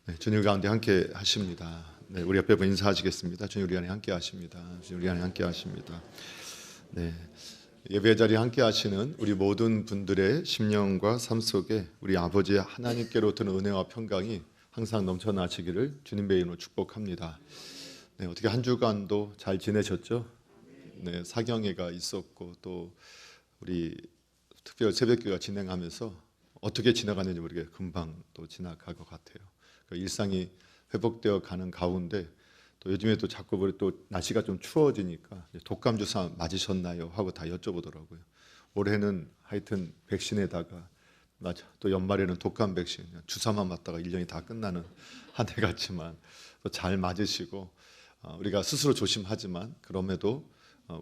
네, 주님 가운데 함께 하십니다. 네, 우리 옆에 분 인사하시겠습니다. 주님 우리 안에 함께 하십니다. 주님 우리 안에 함께 하십니다. 네, 예배 자리에 함께 하시는 우리 모든 분들의 심령과 삶 속에 우리 아버지 하나님께로부터 은혜와 평강이 항상 넘쳐나시기를 주님의 이름으로 축복합니다. 네, 어떻게 한 주간도 잘 지내셨죠? 네, 사경회가 있었고 또 우리 특별 새벽기가 진행하면서 어떻게 지나가는지 모르게 금방 또 지나갈 것 같아요. 일상이 회복되어 가는 가운데 또 요즘에 또 자꾸 우리 또 날씨가 좀 추워지니까 독감 주사 맞으셨나요? 하고 다 여쭤보더라고요. 올해는 하여튼 백신에다가 맞아. 또 연말에는 독감 백신 주사만 맞다가 1년이 다 끝나는 한 해 같지만 또 잘 맞으시고 우리가 스스로 조심하지만 그럼에도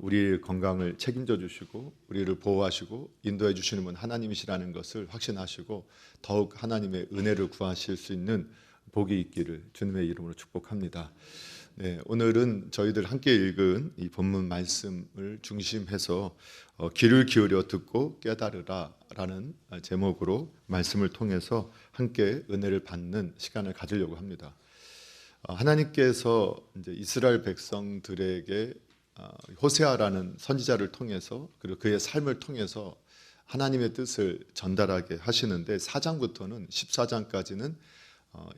우리 건강을 책임져 주시고 우리를 보호하시고 인도해 주시는 분 하나님이시라는 것을 확신하시고 더욱 하나님의 은혜를 구하실 수 있는 복이 있기를 주님의 이름으로 축복합니다. 네, 오늘은 저희들 함께 읽은 이 본문 말씀을 중심해서 귀를 기울여 듣고 깨달으라라는 제목으로 말씀을 통해서 함께 은혜를 받는 시간을 가지려고 합니다. 하나님께서 이제 이스라엘 백성들에게 호세아라는 선지자를 통해서 그리고 그의 삶을 통해서 하나님의 뜻을 전달하게 하시는데 4장부터는 14장까지는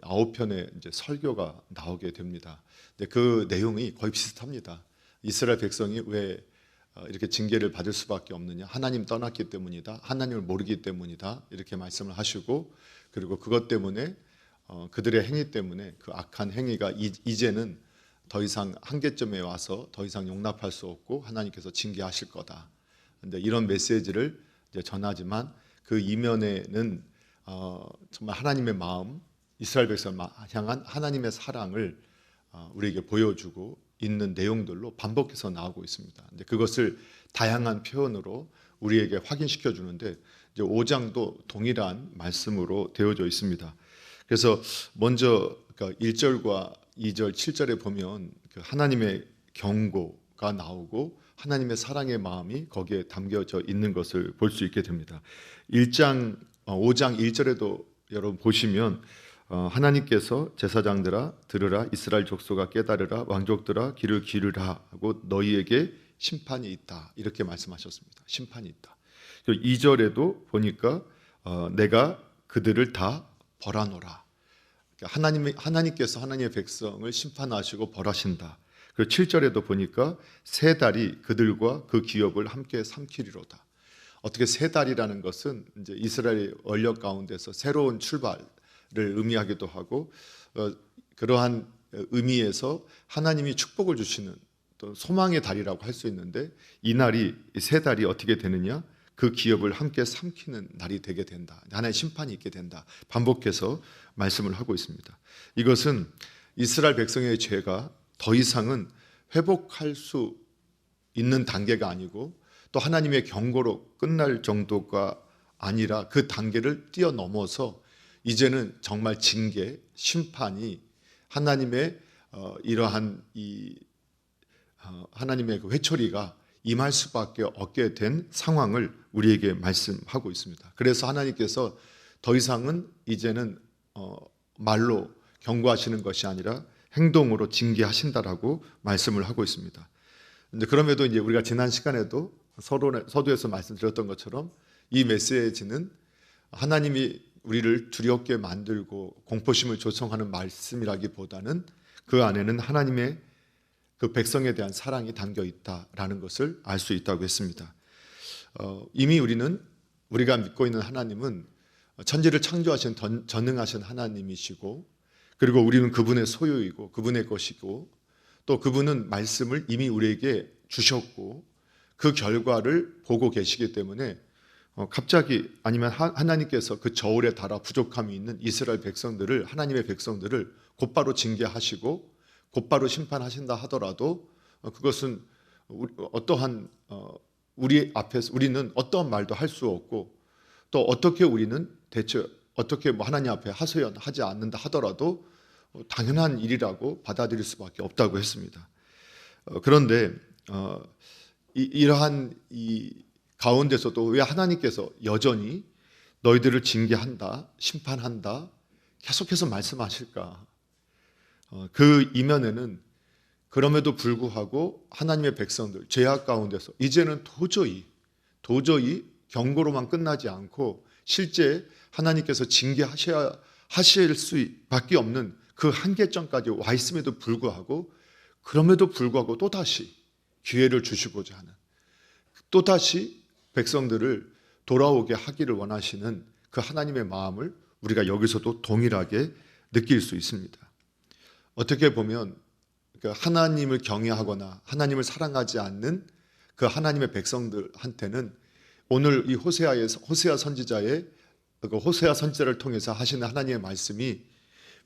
9편의 이제 설교가 나오게 됩니다. 근데 그 내용이 거의 비슷합니다. 이스라엘 백성이 왜 이렇게 징계를 받을 수밖에 없느냐? 하나님 떠났기 때문이다. 하나님을 모르기 때문이다. 이렇게 말씀을 하시고 그리고 그것 때문에 그들의 행위 때문에 그 악한 행위가 이제는 더 이상 한계점에 와서 더 이상 용납할 수 없고 하나님께서 징계하실 거다. 근데 이런 메시지를 이제 전하지만 그 이면에는 정말 하나님의 마음, 이스라엘 백성을 향한 하나님의 사랑을 우리에게 보여주고 있는 내용들로 반복해서 나오고 있습니다. 근데 그것을 다양한 표현으로 우리에게 확인시켜 주는데 이제 5장도 동일한 말씀으로 되어져 있습니다. 그래서 먼저 1절과 2절, 7절에 보면 그 하나님의 경고가 나오고 하나님의 사랑의 마음이 거기에 담겨져 있는 것을 볼 수 있게 됩니다. 5장 1절에도 여러분 보시면 하나님께서 제사장들아 들으라 이스라엘 족속아 깨달으라 왕족들아 귀를 기울이라 하고 너희에게 심판이 있다 이렇게 말씀하셨습니다. 심판이 있다. 2절에도 보니까 내가 그들을 다 벌하노라. 하나님께서 하나님의 백성을 심판하시고 벌하신다. 그리고 7절에도 보니까 세 달이 그들과 그 기업을 함께 삼키리로다. 어떻게 세 달이라는 것은 이제 이스라엘 원력 가운데서 새로운 출발을 의미하기도 하고 그러한 의미에서 하나님이 축복을 주시는 또 소망의 달이라고 할 수 있는데 이 날이 세 달이 어떻게 되느냐? 그 기업을 함께 삼키는 날이 되게 된다. 하나의 심판이 있게 된다. 반복해서 말씀을 하고 있습니다. 이것은 이스라엘 백성의 죄가 더 이상은 회복할 수 있는 단계가 아니고 또 하나님의 경고로 끝날 정도가 아니라 그 단계를 뛰어넘어서 이제는 정말 징계, 심판이 하나님의 이러한 하나님의 그 회초리가 임할 수밖에 없게 된 상황을 우리에게 말씀하고 있습니다. 그래서 하나님께서 더 이상은 이제는 말로 경고하시는 것이 아니라 행동으로 징계하신다라고 말씀을 하고 있습니다. 근데 그럼에도 이제 우리가 지난 시간에도 서두에서 말씀드렸던 것처럼 이 메시지는 하나님이 우리를 두렵게 만들고 공포심을 조성하는 말씀이라기보다는 그 안에는 하나님의 그 백성에 대한 사랑이 담겨 있다라는 것을 알 수 있다고 했습니다. 이미 우리가 믿고 있는 하나님은 천지를 창조하신 전능하신 하나님이시고 그리고 우리는 그분의 소유이고 그분의 것이고 또 그분은 말씀을 이미 우리에게 주셨고 그 결과를 보고 계시기 때문에 갑자기 아니면 하나님께서 그 저울에 달아 부족함이 있는 이스라엘 백성들을 하나님의 백성들을 곧바로 징계하시고 곧바로 심판하신다 하더라도 그것은 어떠한 우리 앞에서 우리는 어떠한 말도 할 수 없고 또 어떻게 우리는 대체 어떻게 하나님 앞에 하소연하지 않는다 하더라도 당연한 일이라고 받아들일 수밖에 없다고 했습니다. 그런데 이러한 이 가운데서도 왜 하나님께서 여전히 너희들을 징계한다, 심판한다, 계속해서 말씀하실까? 그 이면에는 그럼에도 불구하고 하나님의 백성들 죄악 가운데서 이제는 도저히 경고로만 끝나지 않고 실제 하나님께서 하실 수밖에 없는 그 한계점까지 와 있음에도 불구하고 그럼에도 불구하고 또다시 기회를 주시고자 하는, 또다시 백성들을 돌아오게 하기를 원하시는 그 하나님의 마음을 우리가 여기서도 동일하게 느낄 수 있습니다. 어떻게 보면 하나님을 경외하거나 하나님을 사랑하지 않는 그 하나님의 백성들한테는 오늘 이 호세아 선지자의 호세아 선지자를 통해서 하시는 하나님의 말씀이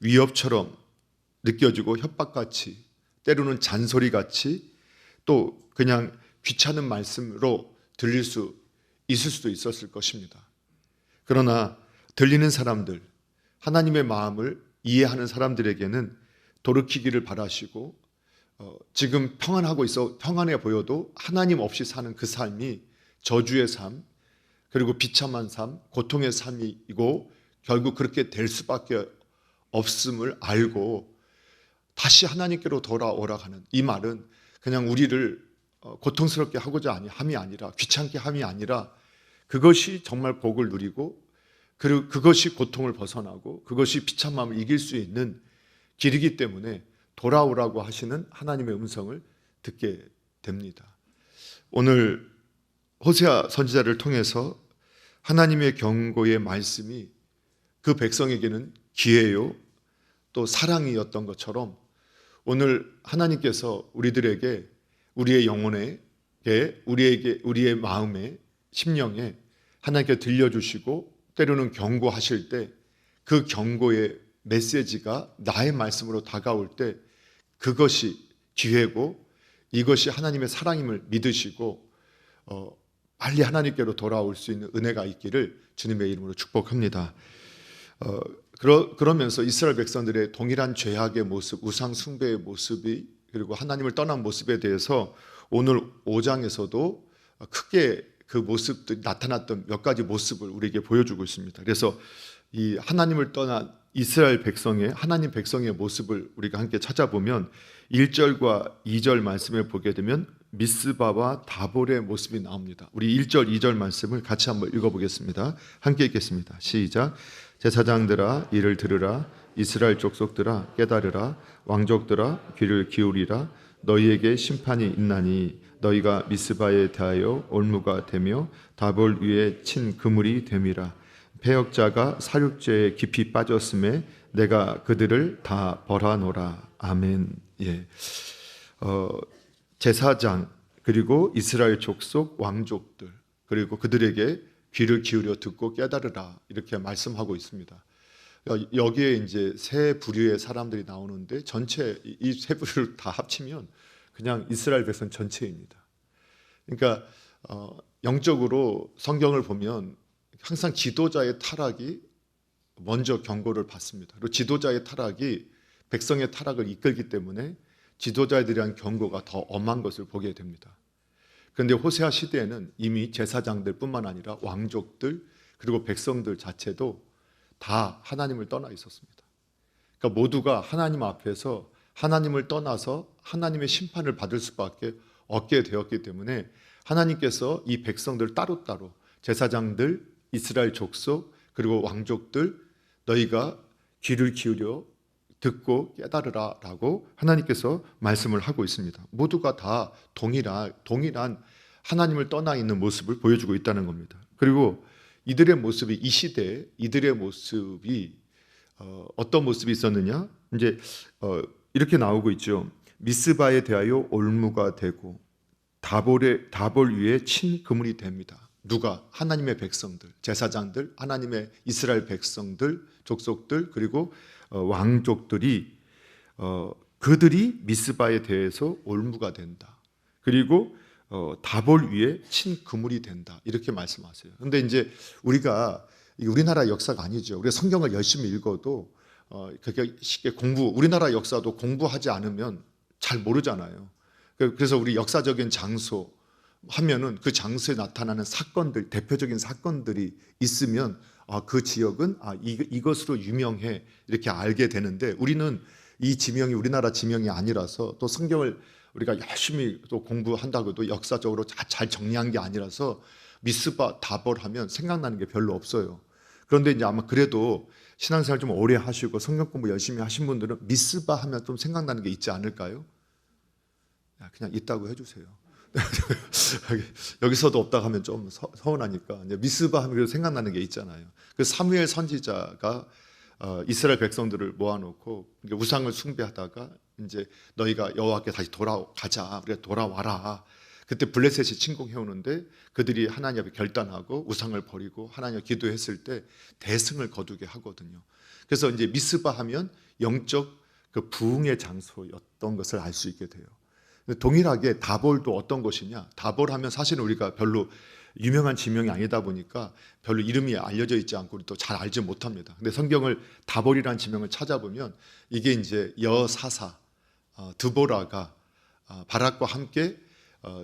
위협처럼 느껴지고 협박같이, 때로는 잔소리같이, 또 그냥 귀찮은 말씀으로 들릴 수 있을 수도 있었을 것입니다. 그러나 들리는 사람들, 하나님의 마음을 이해하는 사람들에게는 돌이키기를 바라시고, 지금 평안해 보여도 하나님 없이 사는 그 삶이 저주의 삶, 그리고 비참한 삶, 고통의 삶이고 결국 그렇게 될 수밖에 없음을 알고 다시 하나님께로 돌아오라 하는 이 말은 그냥 우리를 고통스럽게 하고자 함이 아니라, 귀찮게 함이 아니라, 그것이 정말 복을 누리고 그리고 그것이 고통을 벗어나고 그것이 비참함을 이길 수 있는 길이기 때문에 돌아오라고 하시는 하나님의 음성을 듣게 됩니다. 오늘 호세아 선지자를 통해서 하나님의 경고의 말씀이 그 백성에게는 기회요 또 사랑이었던 것처럼 오늘 하나님께서 우리들에게, 우리의 영혼에, 우리의 마음에, 심령에 하나님께 들려주시고 때로는 경고하실 때 그 경고의 메시지가 나의 말씀으로 다가올 때 그것이 기회고 이것이 하나님의 사랑임을 믿으시고 빨리 하나님께로 돌아올 수 있는 은혜가 있기를 주님의 이름으로 축복합니다. 그러면서 이스라엘 백성들의 동일한 죄악의 모습, 우상 숭배의 모습이, 그리고 하나님을 떠난 모습에 대해서 오늘 5장에서도 크게 그 모습들이 나타났던 몇 가지 모습을 우리에게 보여주고 있습니다. 그래서 이 하나님을 떠난 이스라엘 백성의, 하나님 백성의 모습을 우리가 함께 찾아보면 1절과 2절 말씀을 보게 되면 미스바와 다볼의 모습이 나옵니다. 우리 1절, 2절 말씀을 같이 한번 읽어보겠습니다. 함께 읽겠습니다. 시작. 제사장들아 이를 들으라. 이스라엘 족속들아 깨달으라. 왕족들아 귀를 기울이라. 너희에게 심판이 있나니 너희가 미스바에 대하여 올무가 되며 다볼 위에 친 그물이 됨이라. 패역자가 살육죄에 깊이 빠졌음에 내가 그들을 다 벌하노라. 아멘. 예. 제사장 그리고 이스라엘 족속 왕족들, 그리고 그들에게 귀를 기울여 듣고 깨달으라 이렇게 말씀하고 있습니다. 여기에 이제 세 부류의 사람들이 나오는데 전체 이 세 부류를 다 합치면 그냥 이스라엘 백성 전체입니다. 그러니까 영적으로 성경을 보면 항상 지도자의 타락이 먼저 경고를 받습니다. 그리고 지도자의 타락이 백성의 타락을 이끌기 때문에 지도자에 대한 경고가 더 엄한 것을 보게 됩니다. 그런데 호세아 시대에는 이미 제사장들뿐만 아니라 왕족들 그리고 백성들 자체도 다 하나님을 떠나 있었습니다. 그러니까 모두가 하나님 앞에서 하나님을 떠나서 하나님의 심판을 받을 수밖에 없게 되었기 때문에 하나님께서 이 백성들 따로따로, 제사장들, 이스라엘 족속 그리고 왕족들, 너희가 귀를 기울여 듣고 깨달으라 라고 하나님께서 말씀을 하고 있습니다. 모두가 다 동일한 하나님을 떠나 있는 모습을 보여주고 있다는 겁니다. 그리고 이들의 모습이, 이 시대에 이들의 모습이 어떤 모습이 있었느냐? 이제 이렇게 나오고 있죠. 미스바에 대하여 올무가 되고 다볼 위에 친 그물이 됩니다. 누가? 하나님의 백성들, 제사장들, 하나님의 이스라엘 백성들, 족속들, 그리고 왕족들이 그들이 미스바에 대해서 올무가 된다. 그리고 다볼 위에 친 그물이 된다. 이렇게 말씀하세요. 그런데 이제 우리나라 역사가 아니죠. 우리가 성경을 열심히 읽어도 그렇게 쉽게 우리나라 역사도 공부하지 않으면 잘 모르잖아요. 그래서 우리 역사적인 장소 하면은 그 장소에 나타나는 사건들, 대표적인 사건들이 있으면 그 지역은 이것으로 유명해 이렇게 알게 되는데, 우리는 이 지명이 우리나라 지명이 아니라서, 또 성경을 우리가 열심히 또 공부한다고도 역사적으로 잘 정리한 게 아니라서 미스바 다볼 하면 생각나는 게 별로 없어요. 그런데 이제 아마 그래도 신앙생활 좀 오래 하시고 성경 공부 열심히 하신 분들은 미스바 하면 좀 생각나는 게 있지 않을까요? 그냥 있다고 해주세요. 여기서도 없다 하면 좀 서운하니까 미스바 하면 그래도 생각나는 게 있잖아요. 그 사무엘 선지자가 이스라엘 백성들을 모아놓고 우상을 숭배하다가 이제 너희가 여호와께 다시 돌아가자, 우리가 돌아와라. 그때 블레셋이 침공해 오는데 그들이 하나님 앞에 결단하고 우상을 버리고 하나님 앞에 기도했을 때 대승을 거두게 하거든요. 그래서 이제 미스바 하면 영적 그 부흥의 장소였던 것을 알 수 있게 돼요. 동일하게 다볼도 어떤 것이냐? 다볼 하면 사실은 우리가 별로 유명한 지명이 아니다 보니까 별로 이름이 알려져 있지 않고 또 잘 알지 못합니다. 근데 성경을 다볼이라는 지명을 찾아보면 이게 이제 여사사 드보라가 바락과 함께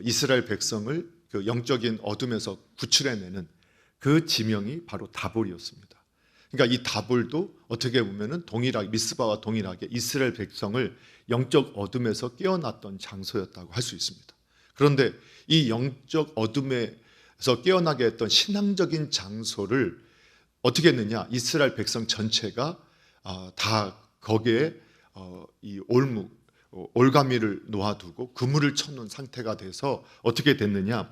이스라엘 백성을 그 영적인 어둠에서 구출해내는 그 지명이 바로 다볼이었습니다. 그러니까 이 다볼도 어떻게 보면은 동일하게 미스바와 동일하게 이스라엘 백성을 영적 어둠에서 깨어났던 장소였다고 할 수 있습니다. 그런데 이 영적 어둠에서 깨어나게 했던 신앙적인 장소를 어떻게 했느냐? 이스라엘 백성 전체가 다 거기에 이 올가미를 놓아두고 그물을 쳐놓은 상태가 돼서 어떻게 됐느냐?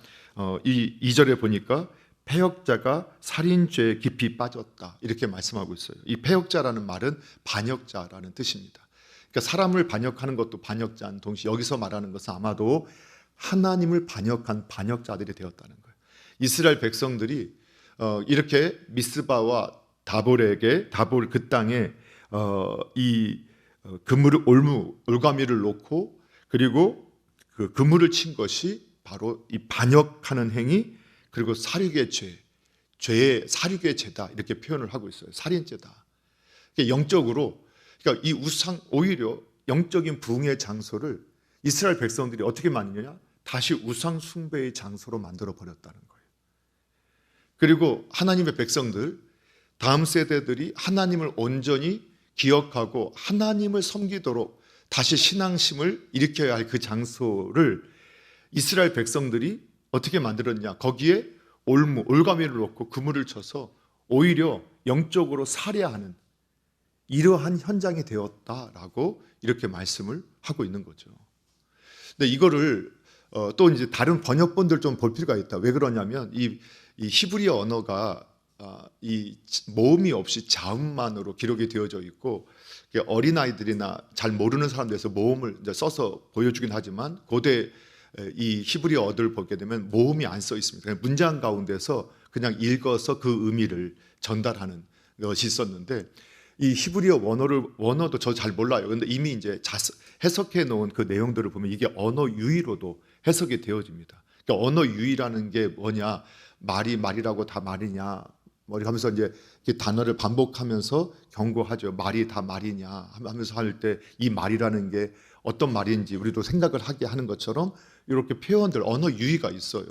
이 2절에 보니까 패역자가 살인죄에 깊이 빠졌다 이렇게 말씀하고 있어요. 이 패역자라는 말은 반역자라는 뜻입니다. 그러니까 사람을 반역하는 것도 반역자인 동시에 여기서 말하는 것은 아마도 하나님을 반역한 반역자들이 되었다는 거예요. 이스라엘 백성들이 이렇게 미스바와 다볼 그 땅에 이 그물을 올가미를 놓고 그리고 그 그물을 친 것이 바로 이 반역하는 행위, 그리고 살육의 죄의 살육의 죄다 이렇게 표현을 하고 있어요. 살인죄다. 그러니까 영적으로, 그러니까 이 우상, 오히려 영적인 부흥의 장소를 이스라엘 백성들이 어떻게 만드냐? 다시 우상 숭배의 장소로 만들어 버렸다는 거예요. 그리고 하나님의 백성들, 다음 세대들이 하나님을 온전히 기억하고 하나님을 섬기도록 다시 신앙심을 일으켜야 할 그 장소를 이스라엘 백성들이 어떻게 만들었냐? 거기에 올가미를 놓고 그물을 쳐서 오히려 영적으로 살해하는 이러한 현장이 되었다라고 이렇게 말씀을 하고 있는 거죠. 근데 이거를 또 이제 다른 번역본들 좀 볼 필요가 있다. 왜 그러냐면 이 히브리어 언어가 이 모음이 없이 자음만으로 기록이 되어져 있고, 어린아이들이나 잘 모르는 사람들에서 모음을 이제 써서 보여주긴 하지만 고대 이 히브리어 어를 보게 되면 모음이 안 써 있습니다. 그냥 문장 가운데서 그냥 읽어서 그 의미를 전달하는 것이 있었는데, 이 히브리어 원어도 저 잘 몰라요. 그런데 이미 이제 해석해 놓은 그 내용들을 보면 이게 언어 유희로도 해석이 되어집니다. 그러니까 언어 유희라는 게 뭐냐? 말이라고 다 말이냐? 뭐 하면서 이제 단어를 반복하면서 경고하죠. 말이 다 말이냐 하면서 할 때 이 말이라는 게 어떤 말인지 우리도 생각을 하게 하는 것처럼 이렇게 표현들, 언어 유희가 있어요.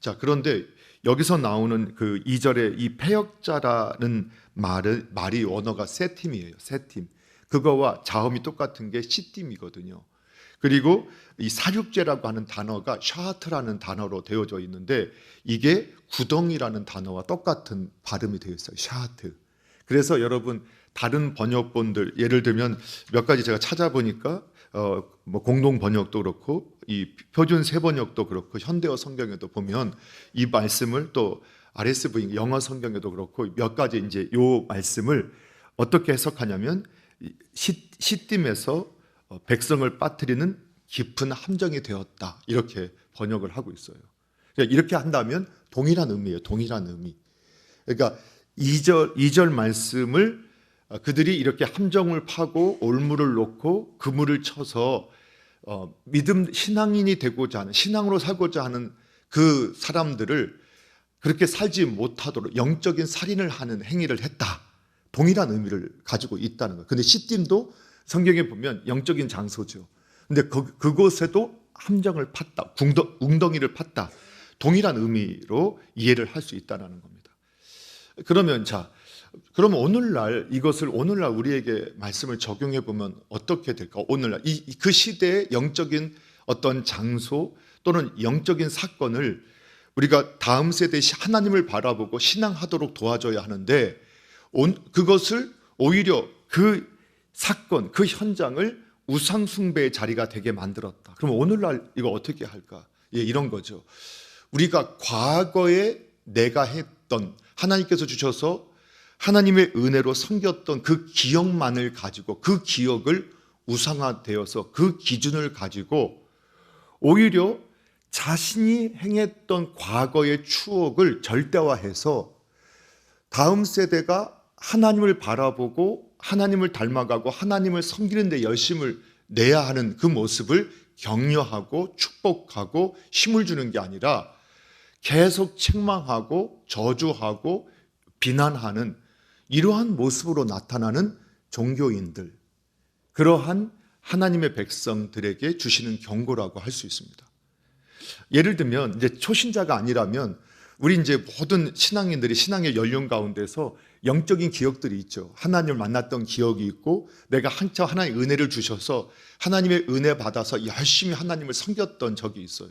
자, 그런데 여기서 나오는 그 2절에 이 패역자라는 말이 언어가 세팀이에요. 세팀. 그거와 자음이 똑같은 게 시팀이거든요. 그리고 이 사륙제라고 하는 단어가 샤하트라는 단어로 되어져 있는데 이게 구덩이라는 단어와 똑같은 발음이 되어 있어요. 샤하트. 그래서 여러분 다른 번역본들, 예를 들면 몇 가지 제가 찾아보니까 뭐 공동 번역도 그렇고 이 표준 세 번역도 그렇고 현대어 성경에도 보면 이 말씀을, 또 RSV 영어 성경에도 그렇고 몇 가지 이제 요 말씀을 어떻게 해석하냐면 시딤에서 백성을 빠뜨리는 깊은 함정이 되었다 이렇게 번역을 하고 있어요. 그러니까 이렇게 한다면 동일한 의미예요. 동일한 의미. 그러니까 2절 말씀을 그들이 이렇게 함정을 파고 올무를 놓고 그물을 쳐서 신앙인이 되고자 하는, 신앙으로 살고자 하는 그 사람들을 그렇게 살지 못하도록 영적인 살인을 하는 행위를 했다. 동일한 의미를 가지고 있다는 거예요. 근데 시딤도 성경에 보면 영적인 장소죠. 근데 그곳에도 함정을 팠다, 웅덩이를 팠다. 동일한 의미로 이해를 할 수 있다는 겁니다. 그러면 자, 그러면 오늘날 이것을 오늘날 우리에게 말씀을 적용해 보면 어떻게 될까? 오늘날 그 시대의 영적인 어떤 장소 또는 영적인 사건을 우리가 다음 세대의 하나님을 바라보고 신앙하도록 도와줘야 하는데, 그것을 오히려 그 사건, 그 현장을 우상 숭배의 자리가 되게 만들었다. 그럼 오늘날 이거 어떻게 할까? 예, 이런 거죠. 우리가 과거에 내가 했던, 하나님께서 주셔서 하나님의 은혜로 섬겼던 그 기억만을 가지고, 그 기억을 우상화되어서 그 기준을 가지고 오히려 자신이 행했던 과거의 추억을 절대화해서 다음 세대가 하나님을 바라보고 하나님을 닮아가고 하나님을 섬기는 데 열심을 내야 하는 그 모습을 격려하고 축복하고 힘을 주는 게 아니라 계속 책망하고 저주하고 비난하는 이러한 모습으로 나타나는 종교인들, 그러한 하나님의 백성들에게 주시는 경고라고 할 수 있습니다. 예를 들면 이제 초신자가 아니라면 우리 이제 모든 신앙인들이 신앙의 연륜 가운데서 영적인 기억들이 있죠. 하나님을 만났던 기억이 있고, 내가 한참 하나님의 은혜를 주셔서 하나님의 은혜 받아서 열심히 하나님을 섬겼던 적이 있어요.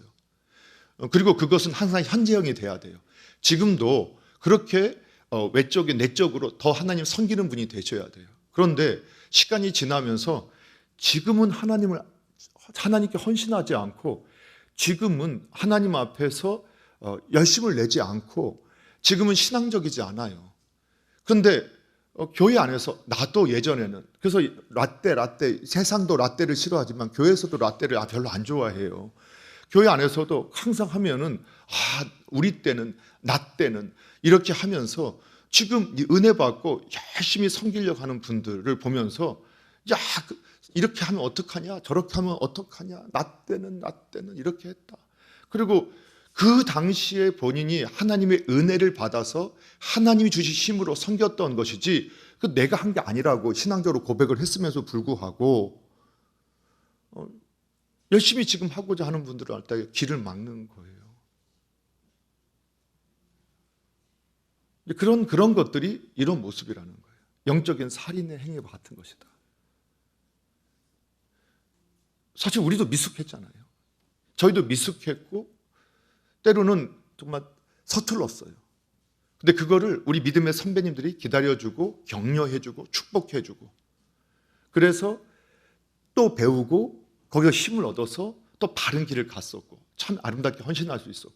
그리고 그것은 항상 현재형이 돼야 돼요. 지금도 그렇게 외적인 내적으로 더 하나님 섬기는 분이 되셔야 돼요. 그런데 시간이 지나면서 지금은 하나님께 헌신하지 않고, 지금은 하나님 앞에서 열심을 내지 않고, 지금은 신앙적이지 않아요. 그런데 교회 안에서 나도 예전에는, 그래서 라떼 세상도 라떼를 싫어하지만 교회에서도 라떼를 별로 안 좋아해요. 교회 안에서도 항상 하면은 우리 때는, 나 때는 이렇게 하면서 지금 은혜 받고 열심히 섬기려고 하는 분들을 보면서 이렇게 하면 어떡하냐, 저렇게 하면 어떡하냐, 나 때는 이렇게 했다. 그리고 그 당시에 본인이 하나님의 은혜를 받아서 하나님이 주신 힘으로 섬겼던 것이지, 그 내가 한 게 아니라고 신앙적으로 고백을 했음에도 불구하고 열심히 지금 하고자 하는 분들을 할 때 길을 막는 거예요. 그런 것들이 이런 모습이라는 거예요. 영적인 살인의 행위 같은 것이다. 사실 우리도 미숙했잖아요. 저희도 미숙했고 때로는 정말 서툴렀어요. 근데 그거를 우리 믿음의 선배님들이 기다려주고 격려해주고 축복해주고, 그래서 또 배우고 거기서 힘을 얻어서 또 바른 길을 갔었고, 참 아름답게 헌신할 수 있었고,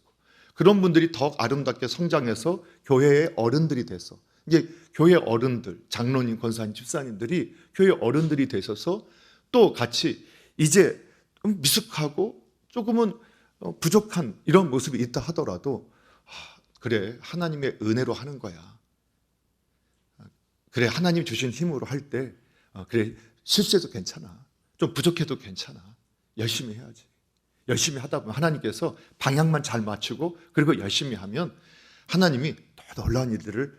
그런 분들이 더 아름답게 성장해서 교회의 어른들이 돼서, 이제 교회 어른들, 장로님, 권사님, 집사님들이 교회 어른들이 되셔서 또 같이 이제 미숙하고 조금은 부족한 이런 모습이 있다 하더라도, 그래, 하나님의 은혜로 하는 거야. 그래, 하나님 주신 힘으로 할 때 그래, 실수해도 괜찮아, 좀 부족해도 괜찮아, 열심히 해야지. 열심히 하다 보면 하나님께서 방향만 잘 맞추고, 그리고 열심히 하면 하나님이 더 놀라운 일들을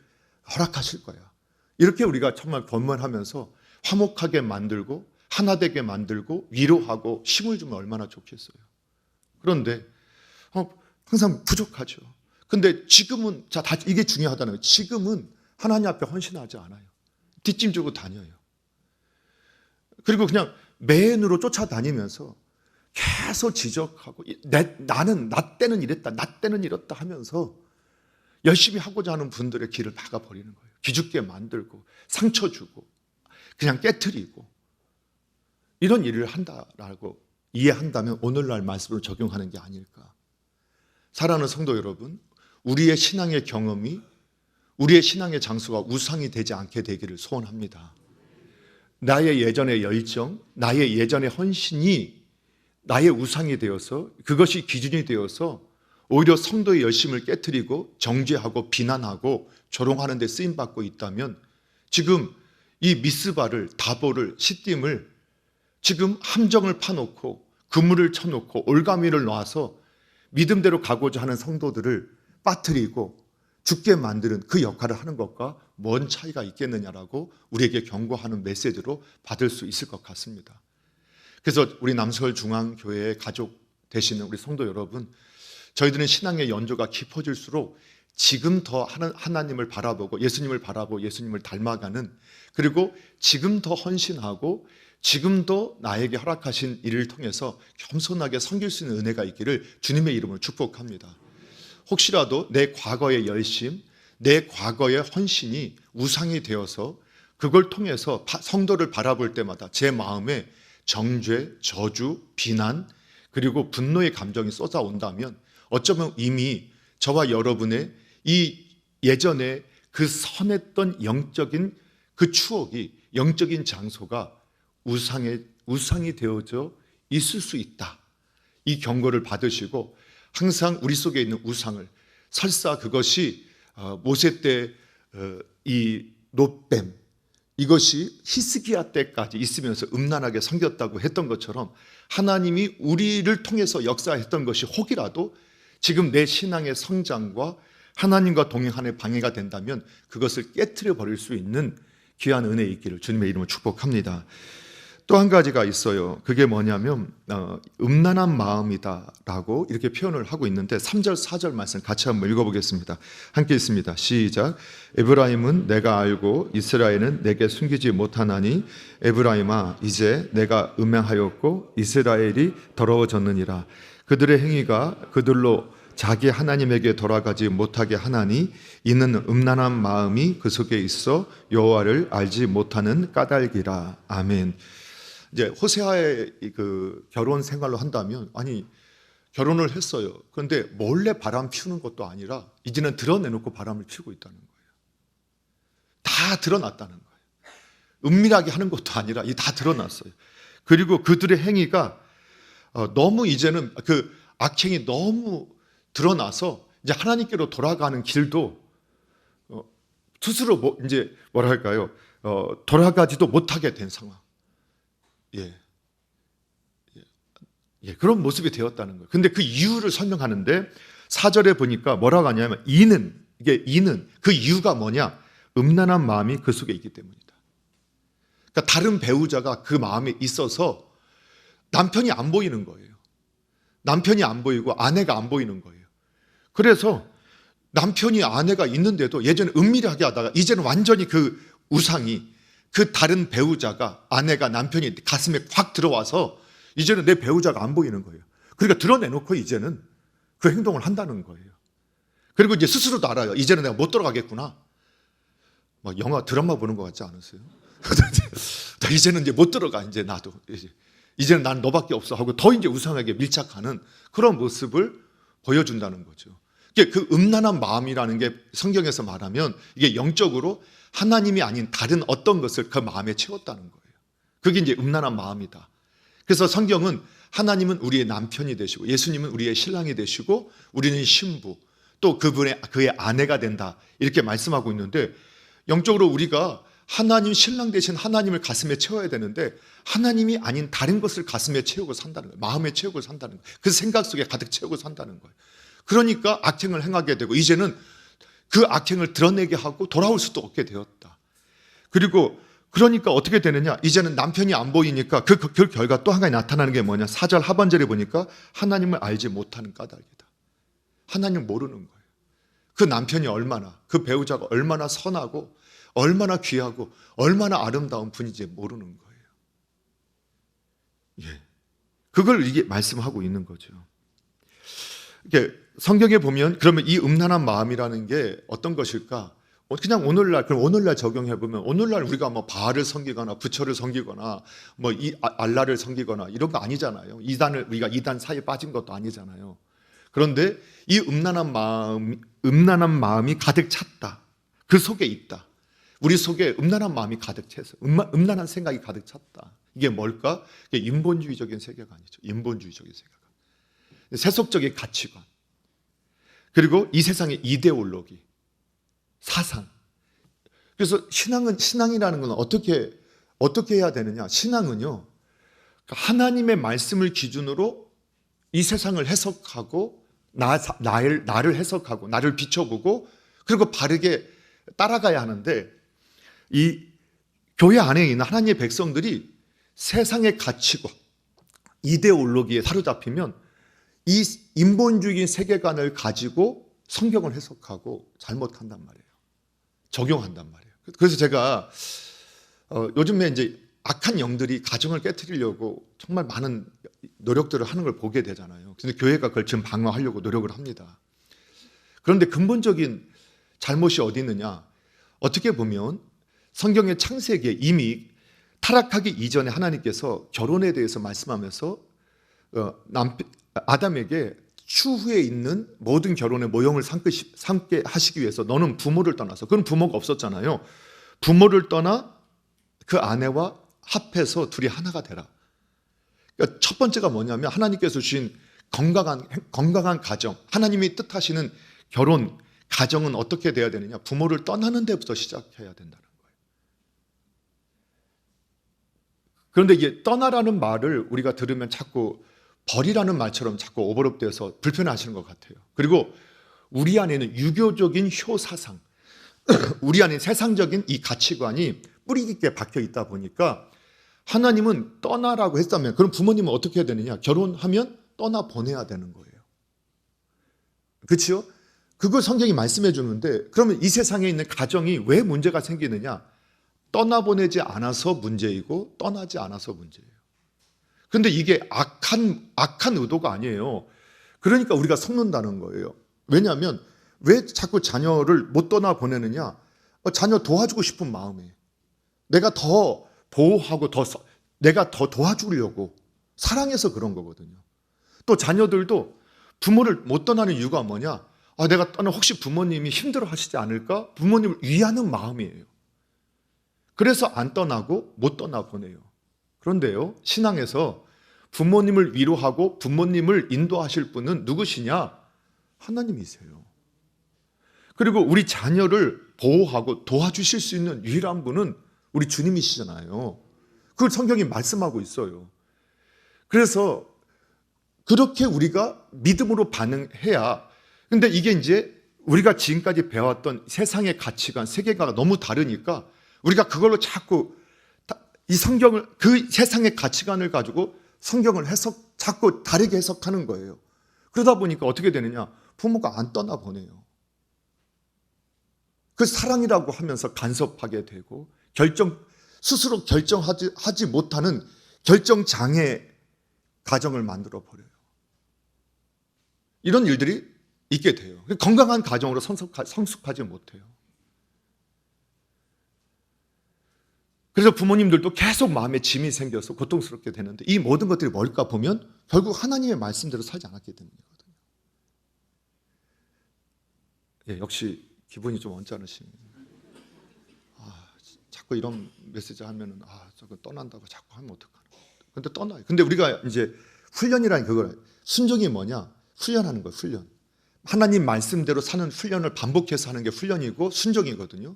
허락하실 거야. 이렇게 우리가 정말 권면하면서 화목하게 만들고 하나되게 만들고 위로하고 힘을 주면 얼마나 좋겠어요. 그런데 항상 부족하죠. 근데 지금은 이게 중요하다는 거예요. 지금은 하나님 앞에 헌신하지 않아요. 뒷짐지고 다녀요. 그리고 그냥 맨으로 쫓아다니면서 계속 지적하고, 나는 나 때는 이랬다, 나 때는 이렇다 하면서 열심히 하고자 하는 분들의 길을 막아버리는 거예요. 기죽게 만들고 상처 주고 그냥 깨트리고, 이런 일을 한다라고 이해한다면 오늘날 말씀을 적용하는 게 아닐까. 사랑하는 성도 여러분, 우리의 신앙의 경험이, 우리의 신앙의 장소가 우상이 되지 않게 되기를 소원합니다. 나의 예전의 열정, 나의 예전의 헌신이 나의 우상이 되어서, 그것이 기준이 되어서 오히려 성도의 열심을 깨트리고 정죄하고 비난하고 조롱하는 데 쓰임받고 있다면, 지금 이 미스바를, 다보를, 시딤을 지금 함정을 파놓고 그물을 쳐놓고 올가미를 놔서 믿음대로 가고자 하는 성도들을 빠뜨리고 죽게 만드는 그 역할을 하는 것과 뭔 차이가 있겠느냐라고 우리에게 경고하는 메시지로 받을 수 있을 것 같습니다. 그래서 우리 남서울중앙교회의 가족 되시는 우리 성도 여러분, 저희들은 신앙의 연조가 깊어질수록 지금 더 하나님을 바라보고 예수님을 바라보고 예수님을 닮아가는, 그리고 지금 더 헌신하고 지금도 나에게 허락하신 일을 통해서 겸손하게 섬길 수 있는 은혜가 있기를 주님의 이름으로 축복합니다. 혹시라도 내 과거의 열심, 내 과거의 헌신이 우상이 되어서 그걸 통해서 성도를 바라볼 때마다 제 마음에 정죄, 저주, 비난, 그리고 분노의 감정이 쏟아온다면 어쩌면 이미 저와 여러분의 이 예전에 그 선했던 영적인 그 추억이, 영적인 장소가 우상이 되어져 있을 수 있다. 이 경고를 받으시고 항상 우리 속에 있는 우상을, 설사 그것이 모세 때 이 놋뱀, 이것이 히스기야 때까지 있으면서 음란하게 섬겼다고 했던 것처럼 하나님이 우리를 통해서 역사했던 것이 혹이라도 지금 내 신앙의 성장과 하나님과 동행하는 방해가 된다면 그것을 깨트려 버릴 수 있는 귀한 은혜 있기를 주님의 이름으로 축복합니다. 또 한 가지가 있어요. 그게 뭐냐면 음란한 마음이다라고 이렇게 표현을 하고 있는데 3절 4절 말씀 같이 한번 읽어보겠습니다. 함께 있습니다. 시작. 에브라임은 내가 알고 이스라엘은 내게 숨기지 못하나니 에브라임아 이제 내가 음행하였고 이스라엘이 더러워졌느니라. 그들의 행위가 그들로 자기 하나님에게 돌아가지 못하게 하나니 이는 음란한 마음이 그 속에 있어 여호와를 알지 못하는 까닭이라. 아멘. 이제 호세아의 그 결혼 생활로 한다면, 아니 결혼을 했어요. 그런데 몰래 바람 피우는 것도 아니라 이제는 드러내놓고 바람을 피우고 있다는 거예요. 다 드러났다는 거예요. 은밀하게 하는 것도 아니라 다 드러났어요. 그리고 그들의 행위가 너무 이제는 그 악행이 너무 드러나서 이제 하나님께로 돌아가는 길도 스스로 이제 뭐라 할까요? 돌아가지도 못하게 된 상황. 그런 모습이 되었다는 거예요. 근데 그 이유를 설명하는데 4절에 보니까 뭐라고 하냐면 이는 그 이유가 뭐냐? 음란한 마음이 그 속에 있기 때문이다. 그러니까 다른 배우자가 그 마음에 있어서 남편이 안 보이는 거예요. 남편이 안 보이고 아내가 안 보이는 거예요. 그래서 남편이 아내가 있는데도 예전에 은밀하게 하다가 이제는 완전히 그 우상이, 그 다른 배우자가, 아내가, 남편이 가슴에 확 들어와서 이제는 내 배우자가 안 보이는 거예요. 그러니까 드러내놓고 이제는 그 행동을 한다는 거예요. 그리고 이제 스스로도 알아요. 이제는 내가 못 돌아가겠구나. 막 영화, 드라마 보는 것 같지 않으세요? 이제는 이제 못 들어가. 이제 나도 이제는 난 너밖에 없어 하고 더 이제 우상에게 밀착하는 그런 모습을 보여준다는 거죠. 그 음란한 마음이라는 게 성경에서 말하면 이게 영적으로 하나님이 아닌 다른 어떤 것을 그 마음에 채웠다는 거예요. 그게 이제 음란한 마음이다. 그래서 성경은 하나님은 우리의 남편이 되시고 예수님은 우리의 신랑이 되시고 우리는 신부, 또 그의 아내가 된다, 이렇게 말씀하고 있는데 영적으로 우리가 하나님 신랑 되신 하나님을 가슴에 채워야 되는데 하나님이 아닌 다른 것을 가슴에 채우고 산다는 거예요. 마음에 채우고 산다는 거예요. 그 생각 속에 가득 채우고 산다는 거예요. 그러니까 악행을 행하게 되고 이제는 그 악행을 드러내게 하고 돌아올 수도 없게 되었다. 그리고 그러니까 어떻게 되느냐? 이제는 남편이 안 보이니까 그 결과 또 한 가지 나타나는 게 뭐냐? 4절 하반절에 보니까 하나님을 알지 못하는 까닭이다. 하나님을 모르는 거예요. 그 남편이 얼마나, 그 배우자가 얼마나 선하고 얼마나 귀하고 얼마나 아름다운 분인지 모르는 거예요. 그걸 이게 말씀하고 있는 거죠. 이게 성경에 보면 그러면 이 음란한 마음이라는 게 어떤 것일까? 그냥 오늘날 적용해 보면 오늘날 우리가 뭐 바알을 섬기거나 부처를 섬기거나 뭐 이 알라를 섬기거나 이런 거 아니잖아요. 우리가 이단 사이에 빠진 것도 아니잖아요. 그런데 이 음란한 마음이 가득 찼다. 그 속에 있다. 우리 속에 음란한 마음이 가득 차서 음란한 생각이 가득 찼다. 이게 뭘까? 이게 인본주의적인 세계관이죠. 인본주의적인 세계관. 세속적인 가치관. 그리고 이 세상의 이데올로기, 사상. 그래서 신앙이라는 건 어떻게 해야 되느냐? 신앙은요, 하나님의 말씀을 기준으로 이 세상을 해석하고 나를 해석하고 나를 비춰보고 그리고 바르게 따라가야 하는데 이 교회 안에 있는 하나님의 백성들이 세상의 가치관, 이데올로기에 사로잡히면 이 인본주의 세계관을 가지고 성경을 해석하고 잘못한단 말이에요. 적용한단 말이에요. 그래서 제가 요즘에 이제 악한 영들이 가정을 깨트리려고 정말 많은 노력들을 하는 걸 보게 되잖아요. 근데 교회가 그걸 지금 방어하려고 노력을 합니다. 그런데 근본적인 잘못이 어디 있느냐? 어떻게 보면 성경의 창세기에 이미 타락하기 이전에 하나님께서 결혼에 대해서 말씀하면서 아담에게 추후에 있는 모든 결혼의 모형을 삼게 하시기 위해서 너는 부모를 떠나서, 그건 부모가 없었잖아요. 부모를 떠나 그 아내와 합해서 둘이 하나가 되라. 그러니까 첫 번째가 뭐냐면 하나님께서 주신 건강한 가정, 하나님이 뜻하시는 결혼, 가정은 어떻게 돼야 되느냐? 부모를 떠나는 데부터 시작해야 된다는 거예요. 그런데 이게 떠나라는 말을 우리가 들으면 자꾸 버리라는 말처럼 자꾸 오버랩돼서 불편해하시는 것 같아요. 그리고 우리 안에는 유교적인 효사상, 우리 안에 세상적인 이 가치관이 뿌리 깊게 박혀 있다 보니까 하나님은 떠나라고 했다면 그럼 부모님은 어떻게 해야 되느냐? 결혼하면 떠나 보내야 되는 거예요. 그렇죠? 그걸 성경이 말씀해 주는데 그러면 이 세상에 있는 가정이 왜 문제가 생기느냐? 떠나보내지 않아서 문제이고 떠나지 않아서 문제예요. 그런데 이게 악한 의도가 아니에요. 그러니까 우리가 속는다는 거예요. 왜냐하면 왜 자꾸 자녀를 못 떠나보내느냐? 자녀 도와주고 싶은 마음에 내가 더 보호하고 내가 더 도와주려고 사랑해서 그런 거거든요. 또 자녀들도 부모를 못 떠나는 이유가 뭐냐? 내가 떠나 혹시 부모님이 힘들어 하시지 않을까? 부모님을 위하는 마음이에요. 그래서 안 떠나고 못 떠나보내요. 그런데요, 신앙에서 부모님을 위로하고 부모님을 인도하실 분은 누구시냐? 하나님이세요. 그리고 우리 자녀를 보호하고 도와주실 수 있는 유일한 분은 우리 주님이시잖아요. 그걸 성경이 말씀하고 있어요. 그래서 그렇게 우리가 믿음으로 반응해야, 근데 이게 이제 우리가 지금까지 배웠던 세상의 가치관, 세계관과 너무 다르니까 우리가 그걸로 자꾸 이 성경을, 그 세상의 가치관을 가지고 성경을 자꾸 다르게 해석하는 거예요. 그러다 보니까 어떻게 되느냐? 부모가 안 떠나보내요. 그 사랑이라고 하면서 간섭하게 되고 스스로 결정하지 못하는 결정장애 가정을 만들어 버려요. 이런 일들이 있게 돼요. 건강한 가정으로 성숙하지 못해요. 그래서 부모님들도 계속 마음에 짐이 생겨서 고통스럽게 되는데 이 모든 것들이 뭘까 보면 결국 하나님의 말씀대로 살지 않았기 때문이거든요. 예, 역시 기분이 좀 언짢으십니다. 자꾸 이런 메시지 하면은 저거 떠난다고 자꾸 하면 어떡하나. 근데 떠나요. 근데 우리가 이제 훈련이라는 그걸, 순종이 뭐냐? 훈련하는 거예요. 훈련. 하나님 말씀대로 사는 훈련을 반복해서 하는 게 훈련이고 순종이거든요.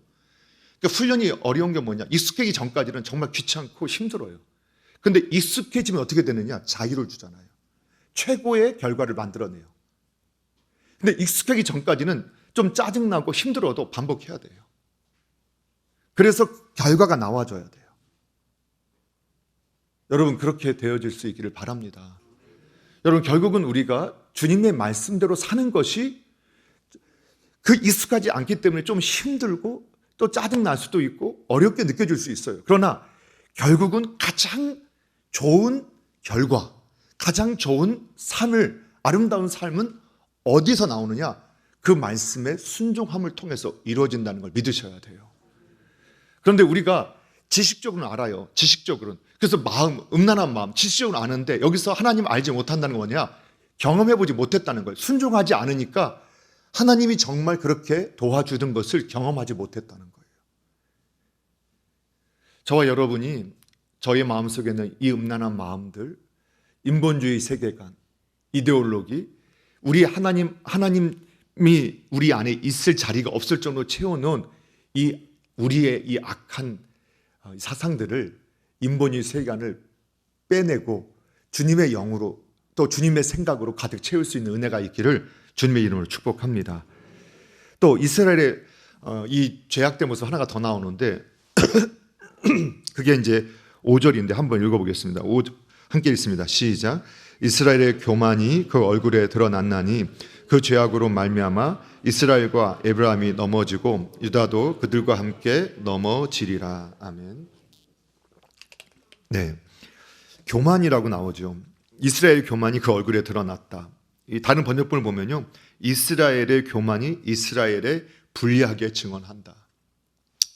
그러니까 훈련이 어려운 게 뭐냐? 익숙해지기 전까지는 정말 귀찮고 힘들어요. 근데 익숙해지면 어떻게 되느냐? 자유를 주잖아요. 최고의 결과를 만들어내요. 근데 익숙하기 전까지는 좀 짜증나고 힘들어도 반복해야 돼요. 그래서 결과가 나와줘야 돼요. 여러분, 그렇게 되어질 수 있기를 바랍니다. 여러분, 결국은 우리가 주님의 말씀대로 사는 것이 그 익숙하지 않기 때문에 좀 힘들고 또 짜증날 수도 있고 어렵게 느껴질 수 있어요. 그러나 결국은 가장 좋은 결과, 가장 좋은 삶을, 아름다운 삶은 어디서 나오느냐? 그 말씀의 순종함을 통해서 이루어진다는 걸 믿으셔야 돼요. 그런데 우리가 지식적으로는 알아요. 지식적으로는. 그래서 음란한 마음, 지식적으로 아는데 여기서 하나님 알지 못한다는 건 뭐냐? 경험해보지 못했다는 거예요. 순종하지 않으니까 하나님이 정말 그렇게 도와주던 것을 경험하지 못했다는 거예요. 저와 여러분이 저의 마음속에 있는 이 음란한 마음들, 인본주의 세계관, 이데올로기, 우리 하나님이 우리 안에 있을 자리가 없을 정도로 채워놓은 우리의 이 악한 사상들을, 인본주의 세계관을 빼내고 주님의 영으로 또 주님의 생각으로 가득 채울 수 있는 은혜가 있기를 주님의 이름으로 축복합니다. 또 이스라엘의 이 죄악된 모습 하나가 더 나오는데 그게 이제 5절인데 한번 읽어보겠습니다. 함께 읽습니다. 시작. 이스라엘의 교만이 그 얼굴에 드러났나니 그 죄악으로 말미암아 이스라엘과 에브라임이 넘어지고 유다도 그들과 함께 넘어지리라. 아멘. 네, 교만이라고 나오죠. 이스라엘 교만이 그 얼굴에 드러났다. 이 다른 번역본을 보면요, 이스라엘의 교만이 이스라엘에 불리하게 증언한다.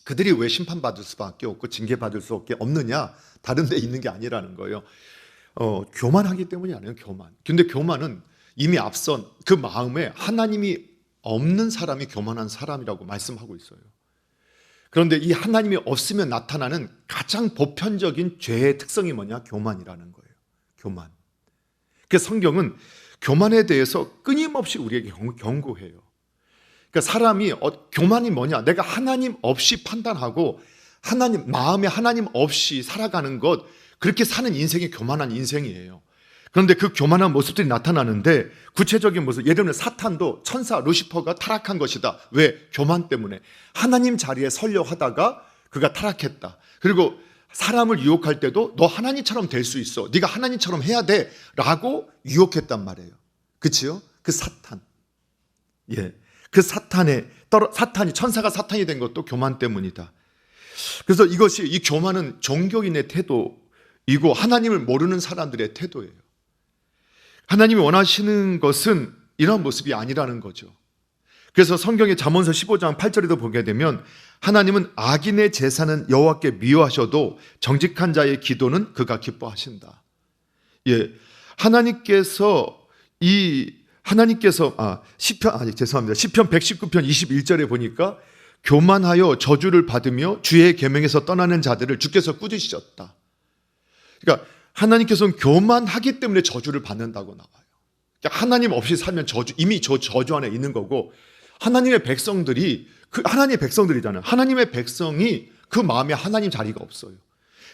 그들이 왜 심판받을 수밖에 없고 징계받을 수밖에 없느냐? 다른 데 있는 게 아니라는 거예요. 교만하기 때문이 아니에요. 교만. 근데 교만은 이미 앞선 그 마음에 하나님이 없는 사람이 교만한 사람이라고 말씀하고 있어요. 그런데 이 하나님이 없으면 나타나는 가장 보편적인 죄의 특성이 뭐냐? 교만이라는 거예요. 교만. 그래서 성경은 교만에 대해서 끊임없이 우리에게 경고해요. 그러니까 사람이 교만이 뭐냐? 내가 하나님 없이 판단하고 하나님 마음에 하나님 없이 살아가는 것, 그렇게 사는 인생이 교만한 인생이에요. 그런데 그 교만한 모습들이 나타나는데 구체적인 모습, 예를 들면 사탄도 천사 루시퍼가 타락한 것이다. 왜? 교만 때문에. 하나님 자리에 서려 하다가 그가 타락했다. 그리고 사람을 유혹할 때도 너 하나님처럼 될 수 있어, 네가 하나님처럼 해야 돼 라고 유혹했단 말이에요. 그치요? 그 사탄. 예, 그 사탄이 천사가 사탄이 된 것도 교만 때문이다. 그래서 이 교만은 종교인의 태도이고 하나님을 모르는 사람들의 태도예요. 하나님이 원하시는 것은 이런 모습이 아니라는 거죠. 그래서 성경의 잠언서 15장 8절에도 보게 되면 하나님은 악인의 제사는 여호와께 미워하셔도 정직한 자의 기도는 그가 기뻐하신다. 예, 시편 119편 21절에 보니까 교만하여 저주를 받으며 주의 계명에서 떠나는 자들을 주께서 꾸짖으셨다. 그러니까 하나님께서는 교만하기 때문에 저주를 받는다고 나와요. 그러니까 하나님 없이 살면 이미 저주 안에 있는 거고, 하나님의 백성들이잖아요. 하나님의 백성이 그 마음에 하나님 자리가 없어요.